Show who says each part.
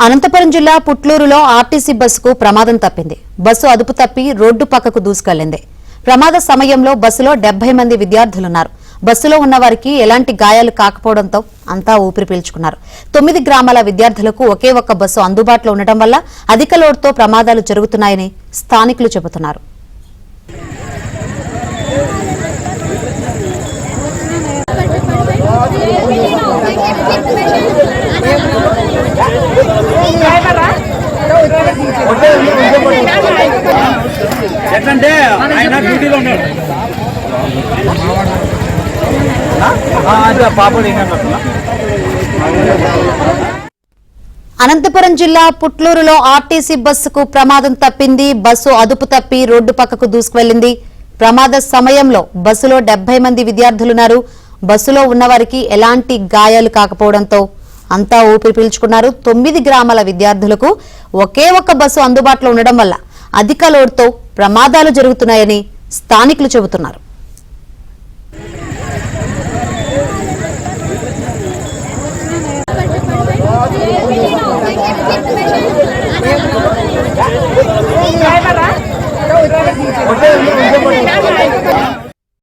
Speaker 1: అనంతపురం జిల్లా పుట్లూరులో ఆర్టీసీ బస్సుకు ప్రమాదం తప్పింది. బస్సు అదుపు తప్పి రోడ్డు పక్కకు దూసుకెళ్లింది. ప్రమాద సమయంలో బస్సులో 70 మంది విద్యార్థులున్నారు. బస్సులో ఉన్న వారికి ఎలాంటి గాయాలు కాకపోవడంతో అంతా ఊపిరి పీల్చుకున్నారు. 9 గ్రామాల విద్యార్థులకు ఒకే ఒక్క బస్సు అందుబాటులో ఉండటం వల్ల అధిక లోడ్తో ప్రమాదాలు జరుగుతున్నాయని స్థానికులు చెబుతున్నారు. అనంతపురం జిల్లా పుట్లూరులో ఆర్టీసీ బస్సుకు ప్రమాదం తప్పింది. బస్సు అదుపు తప్పి రోడ్డు పక్కకు దూసుకువెళ్లింది. ప్రమాద సమయంలో బస్సులో 70 మంది విద్యార్థులున్నారు. బస్సులో ఉన్నవారికి ఎలాంటి గాయాలు కాకపోవడంతో అంతా ఊపిరి పీల్చుకున్నారు. 9 గ్రామాల విద్యార్థులకు ఒకే ఒక్క బస్సు అందుబాటులో ఉండడం వల్ల అధిక లోడ్తో ప్రమాదాలు జరుగుతున్నాయని స్థానికులు చెబుతున్నారు.